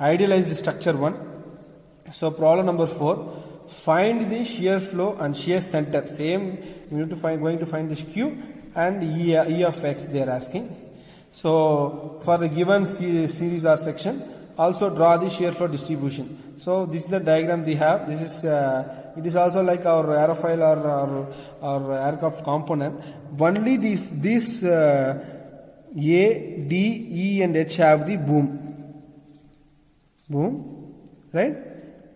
idealized structure 1. So problem number 4, find the shear flow and shear center. Same, we need to going to find this Q and E of X they are asking. So for the given series or section, also draw the shear flow distribution. So this is the diagram they have. This is it is also like our aerofoil or aircraft component. Only this A, D, E and H have the boom, right?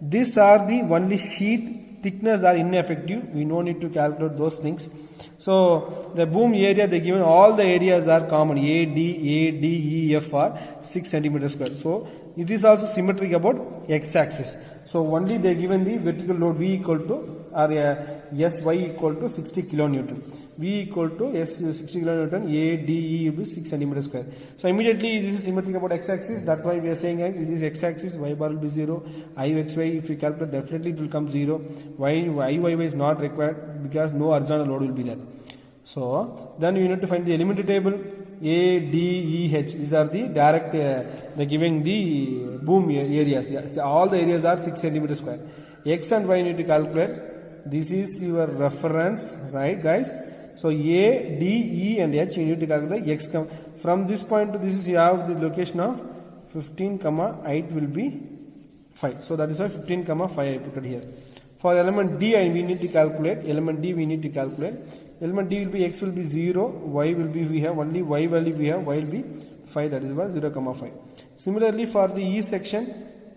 These are the only sheet thickness are ineffective. We no need to calculate those things. So the boom area they given, all the areas are common. A, D, E, F are 6 centimeters square. So it is also symmetric about x-axis. So only they given the vertical load V equal to Sy equal to 60 kilonewton. V equal to S 60 kilonewton. A, D, E will be 6 centimeters square. So immediately this is symmetric about x-axis. That's why we are saying this is x-axis. Y bar will be 0. Ixy if we calculate definitely it will come 0. Iyy is not required because no horizontal load will be there. So then you need to find the elementary table. A, D, E, H. These are the direct, they giving the boom areas. Yeah. So all the areas are 6 centimeters square. X and Y need to calculate. This is your reference, right guys? So A, D, E and H you need to calculate X. From this point to this you have the location of 15, height will be 5. So that is why 15, 5 I put it here. For element D we need to calculate. Element D we need to calculate. Element D will be X will be 0, Y will be we have only Y value we have, Y will be 5, that is why 0, 5. Similarly for the E section,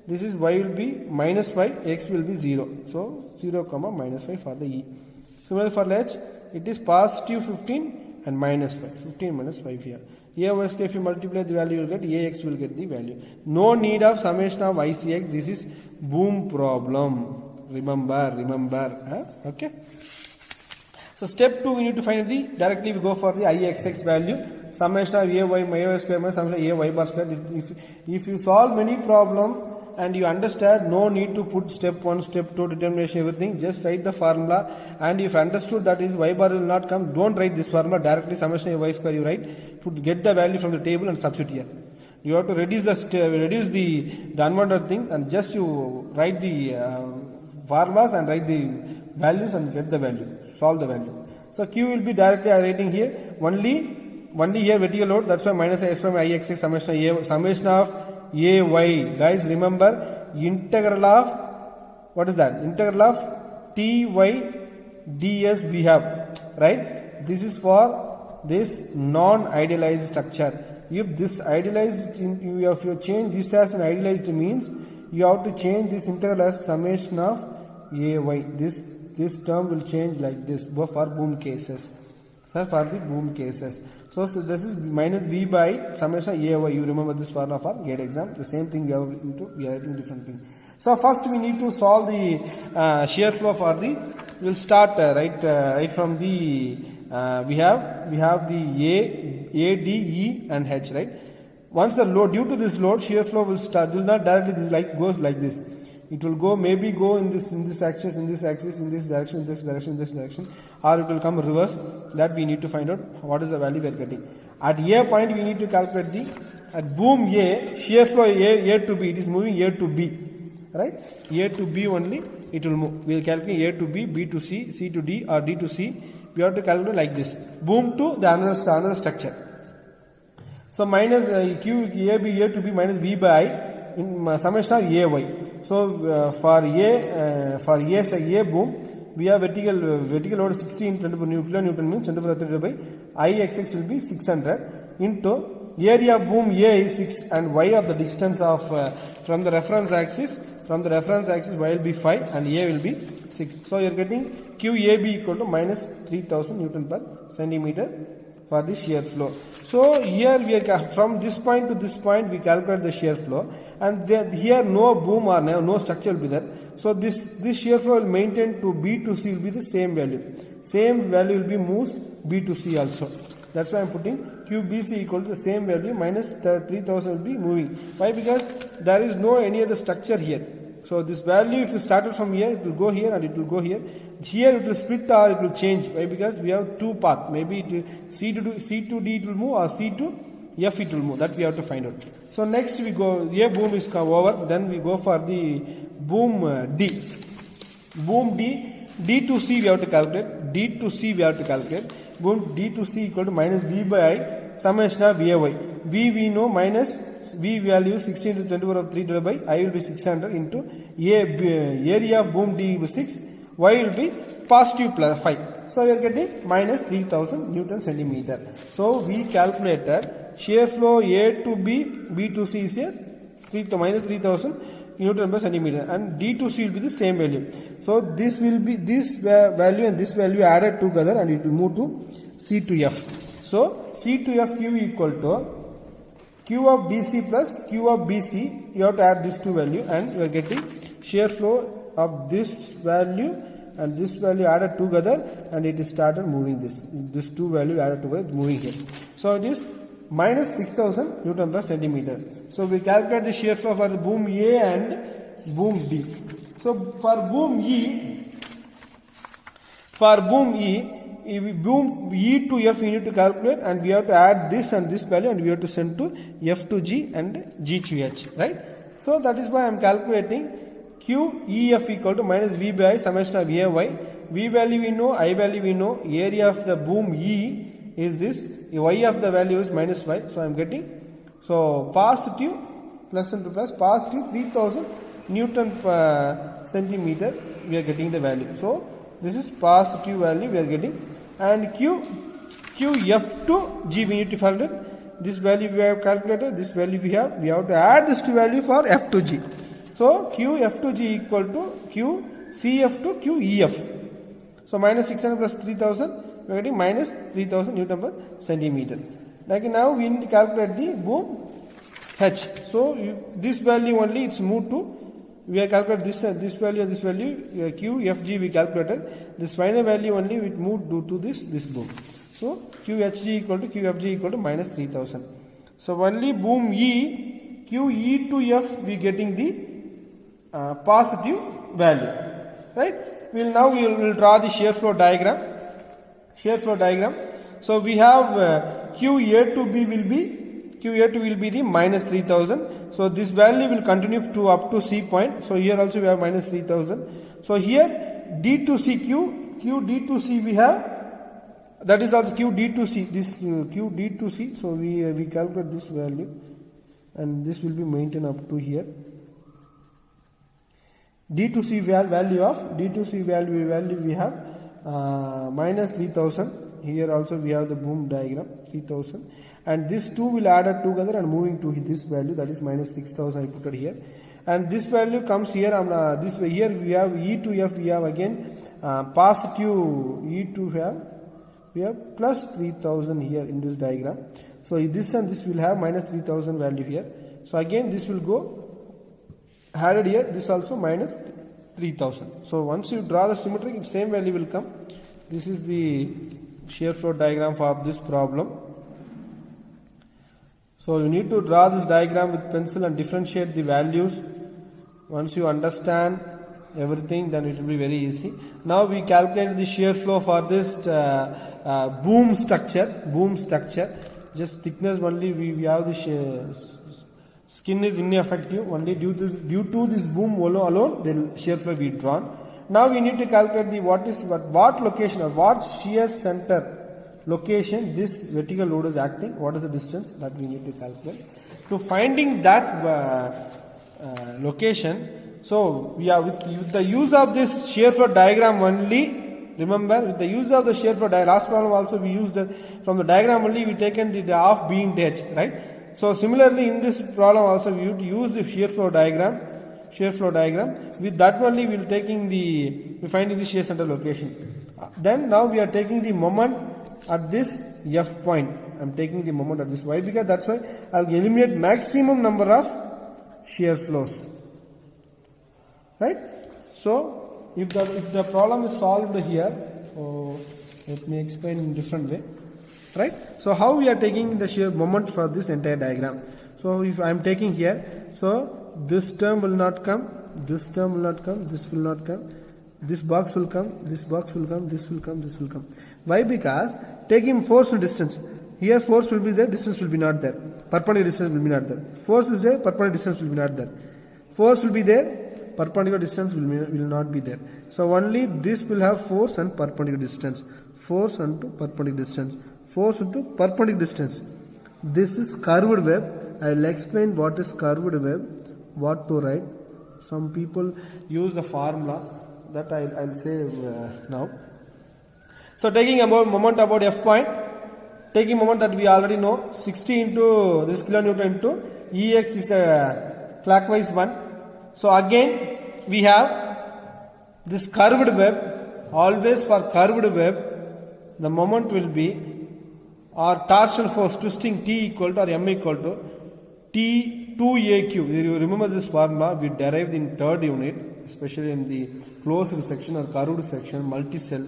this is Y will be minus 5, X will be 0. So 0, minus 5 for the E. Similarly for H, it is positive 15 and minus 5. 15 minus 5 here. Here if you multiply the value you will get, AX will get the value. No need of summation of ICX. This is boom problem. Remember. Okay. So step 2 we need to find directly we go for the IXX value. Summation of AY my square minus summation of AY bar square. If you solve many problem and you understand, no need to put step 1, step 2 determination everything. Just write the formula, and if understood that is Y bar will not come, don't write this formula directly. Summation of Y square you write. Get the value from the table and substitute here. You have to reduce the unwanted thing, and just you write the formulas and write the values and get the value. Solve the value. So Q will be directly writing here. Only here vertical load. That's why minus S from IXX summation of AY. Guys remember integral of what is that? Integral of TY ds we have, right? This is for this non-idealized structure. If this idealized, if you change this as an idealized means, you have to change this integral as summation of AY. This term will change like this for boom cases. So for the boom cases. So this is minus V by summation of AY. You remember this formula for GATE exam. The same thing we are writing different thing. So first we need to solve the shear flow for the. We'll start right from the we have the A, D, E and H, right. Once the load, due to this load, shear flow will not directly goes like this. It will go maybe go in this axis, in this direction, or it will come reverse. That we need to find out what is the value we are getting. At A point we need to calculate at boom A, shear flow A to B, it is moving A to B, right? A to B only it will move. We will calculate A to B, B to C, C to D or D to C. We have to calculate like this. Boom to the another structure. So minus Q A B A to B minus V by I in summation of AY. So for A boom, we have vertical load 16 kilonewton means 10 to the 30 by IXX will be 600 into area of boom A is 6 and Y of the distance of from the reference axis. From the reference axis Y will be 5 and A will be 6. So you are getting QAB equal to minus 3000 Newton per centimeter for the shear flow. So here we are from this point to this point we calculate the shear flow, and here no boom or no structure will be there. So this shear flow will maintain to B to C will be the same value. Same value will be moves B to C also. That's why I am putting QBC equal to the same value minus 3000 will be moving. Why? Because there is no any other structure here. So this value, if you started from here, it will go here and it will go here. Here it will split or it will change. Why? Because we have two paths. Maybe C to D it will move, or C to F it will move. That we have to find out. So next we go, A boom is come over, then we go for the boom D. Boom D, D to C we have to calculate, D to C we have to calculate. Boom D to C equal to minus V by I, summation of VAY. V we know minus V value 16 to the 20 power of 3 divided by I will be 600 into area of boom D will be 6, Y will be positive plus 5. So we are getting minus 3000 Newton centimeter. So we calculated shear flow A to B, B to C is here minus 3000 Newton per centimeter, and D to C will be the same value. So this will be this value and this value added together, and it will move to C to F. So C to F Q equal to Q of DC plus Q of BC. You have to add these two value, and you are getting shear flow of this value and this value added together, and it is started moving this two value added together moving here. So it is minus 6000 Newton per centimeter. So we calculate the shear flow for the boom A and boom D. So for boom E, boom E to F we need to calculate, and we have to add this and this value, and we have to send to F to G and G to H, right? So that is why I am calculating QEF equal to minus V by I summation of VAY. V value we know, I value we know, area of the boom E is this, Y of the value is minus Y. So I am getting, so positive plus into plus, positive 3000 Newton per centimeter we are getting the value. So this is positive value we are getting, and QF to G we need to calculate. This value we have calculated, this value we have to add this two value for F to G. So QF to G equal to QCF to QEF. So minus 600 plus 3000 we are getting minus 3000 Newton per centimeter. Like now we need to calculate the boom H. So this value only it's moved to, we have calculated this value and this value, QFG we calculated. This final value only we moved due to this boom. So QHG equal to QFG equal to minus 3000. So only boom E, QE to F we getting the positive value, right? We will draw the shear flow diagram. So we have QA to B will be the minus 3000. So this value will continue to up to C point. So here also we have minus 3000. So here D to C Q D to C we have, that is also Q D to C, this Q D to C. So we calculate this value, and this will be maintained up to here. D to C value we have minus 3000. Here also we have the boom diagram 3000, and these two will add up together and moving to this value, that is minus 6000 I put it here, and this value comes here. This way here we have E to F, we have again positive E to F, we have plus 3000 here in this diagram. So this and this will have minus 3000 value here. So again this will go added here, this also minus 3000. So once you draw the symmetric, same value will come. This is the shear flow diagram for this problem. So you need to draw this diagram with pencil and differentiate the values. Once you understand everything, then it will be very easy. Now we calculate the shear flow for this boom structure. Just thickness only we have the skin is ineffective only due to this boom alone the shear flow we drawn. Now we need to calculate the what location or what shear center location this vertical load is acting. What is the distance that we need to calculate. To finding that location, so we are with the use of this shear flow diagram only. Remember, with the use of the shear flow diagram, last problem also we used from the diagram only we taken the half beam edge, right? So similarly in this problem also we would use the shear flow diagram. With that only we will finding the shear center location. Then now we are taking the moment at this F point. I am taking the moment at this. Why? Because that's why I will eliminate maximum number of shear flows. Right? So if the problem is solved here, let me explain in different way. Right? So how we are taking the shear moment for this entire diagram. So if I am taking here, so this term will not come, this term will not come, this will not come, this box will come, this box will come, this will come, this will come. Why? Because taking force and distance. Here force will be there, distance will be not there. Perpendicular distance will be not there. Force is there, perpendicular distance will be not there. Force will be there, perpendicular distance will not be there. So only this will have force and perpendicular distance. Force into perpendicular distance. Force into perpendicular distance. This is curved web. I will explain what is curved web, what to write. Some people use the formula that I'll say now. So taking about moment about F point, taking moment that we already know, 60 into this kilonewton into Ex is a clockwise one. So again we have this curved web. Always for curved web, the moment will be, or torsional force twisting T equal to or M equal to T2AQ. You remember this formula we derived in third unit, especially in the closed section or curved section, multi-cell,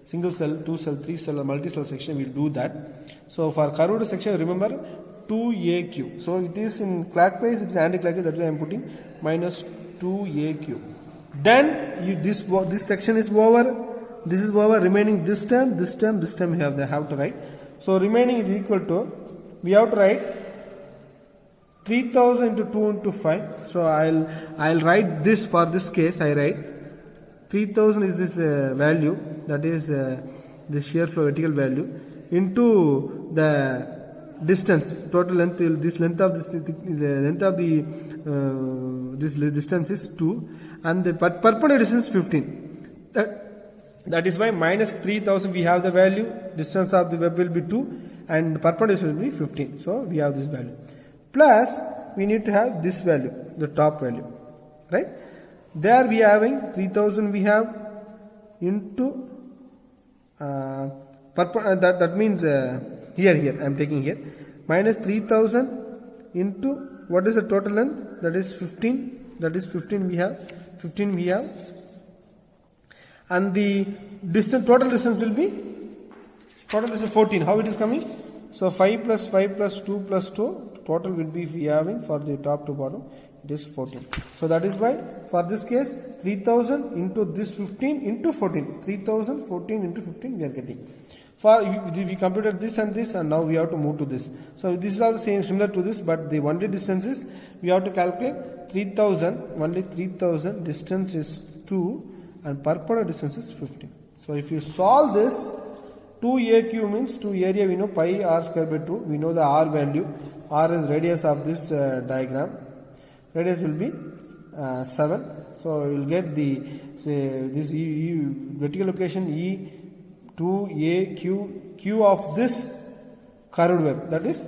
single cell, two cell, three cell or multi-cell section, we'll do that. So for curved section, remember 2AQ. So it is in clockwise, it's anti-clockwise, that's why I'm putting minus 2AQ. Then this section is over, this is over, remaining this term we have to write. So remaining is equal to, we have to write 3000 into 2 into 5. So I'll write this for this case. I write 3000 is this value, that is the shear flow vertical value, into the distance, total length. This length of this distance is 2, and the perpendicular distance is 15. That is why minus 3000 we have the value. Distance of the web will be 2, and perpendicular will be 15. So we have this value. Plus we need to have this value, the top value, right? There we are having 3000 we have into that means here I am taking here minus 3000 into what is the total length, that is 15, that is 15 we have, and the distance, total distance will be 14. How it is coming? So 5 plus 5 plus 2 plus 2, total will be we having for the top to bottom, it is 14. So that is why for this case 3000 into this 15 into 14, 3000 14 into 15 we are getting. For we computed this, and now we have to move to this. So this is also same, similar to this, but the only distance is we have to calculate 3000, only 3000, distance is 2 and perpendicular distance is 15. So if you solve this, 2AQ means 2 area we know pi r square by 2, we know the r value, r is radius of this diagram, radius will be 7. So you will get the this vertical location E 2AQ, Q of this curved web, that is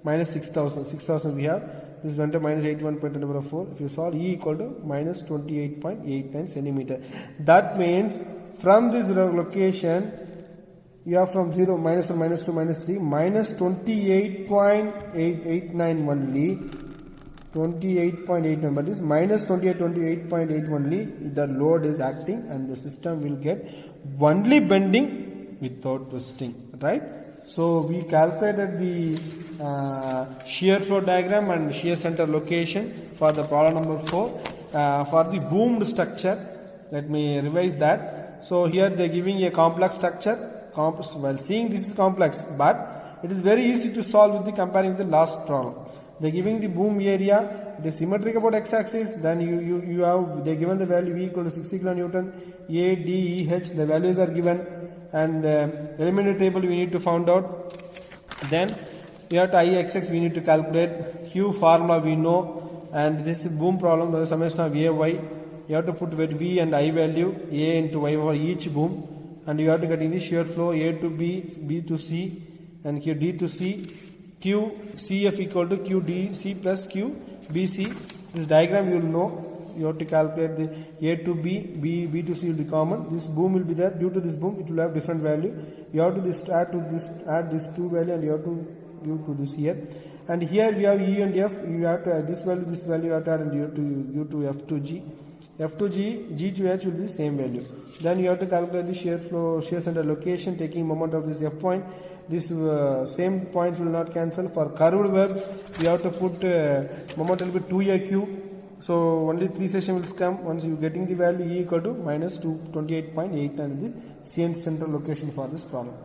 minus 6000 we have, this went to minus 81.4. If you solve, E equal to minus 28.89 centimeter. That means from this location you have from 0, minus 1, minus 2, minus 3, minus 28.889 only, 28.89, but this minus 28.8 only, the load is acting and the system will get only bending without twisting, right? So we calculated the shear flow diagram and shear center location for the problem number 4. For the boomed structure, let me revise that. So here they are giving a complex structure. While seeing this is complex, but it is very easy to solve with the comparing with the last problem. They are giving the boom area, it is symmetric about x-axis, then you have, they are given the value V equal to 60 kilonewton, A, D, E, H, the values are given, and the elementary table we need to find out. Then we have to IXX we need to calculate, Q formula we know, and this is boom problem, the summation of A, Y, you have to put V and I value, A into Y for each boom, and you have to get in the shear flow A to B, B to C, and here D to C, Q CF equal to Q D C plus Q BC. This diagram you will know. You have to calculate the A to B, B to C will be common. This boom will be there. Due to this boom, it will have different value. You have to add this two value, and you have to give to this here. And here we have E and F. You have to add this value you have to add, and you have to give to F to G. F to G, G to H will be same value. Then you have to calculate the shear flow, shear center location, taking moment of this F point. This same points will not cancel. For curved web, we have to put moment will be 2AQ. So only 3 sessions will come. Once you getting the value E equal to minus 28.89 is the CN center location for this problem.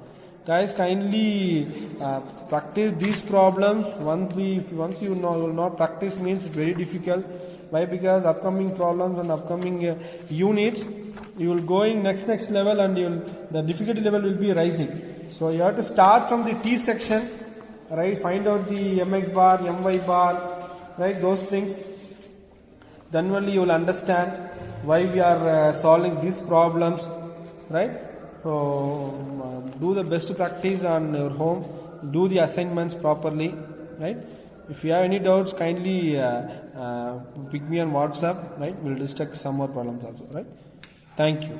Guys, kindly practice these problems. Once you know, will not practice means it's very difficult. Why? Because upcoming problems and upcoming units, you will go in next level, and the difficulty level will be rising. So you have to start from the T section, right? Find out the mx bar, my bar, right? Those things. Then only you will understand why we are solving these problems, right? So do the best practice on your home. Do the assignments properly, right? If you have any doubts, kindly pick me on WhatsApp, right? We'll discuss some more problems also, right? Thank you.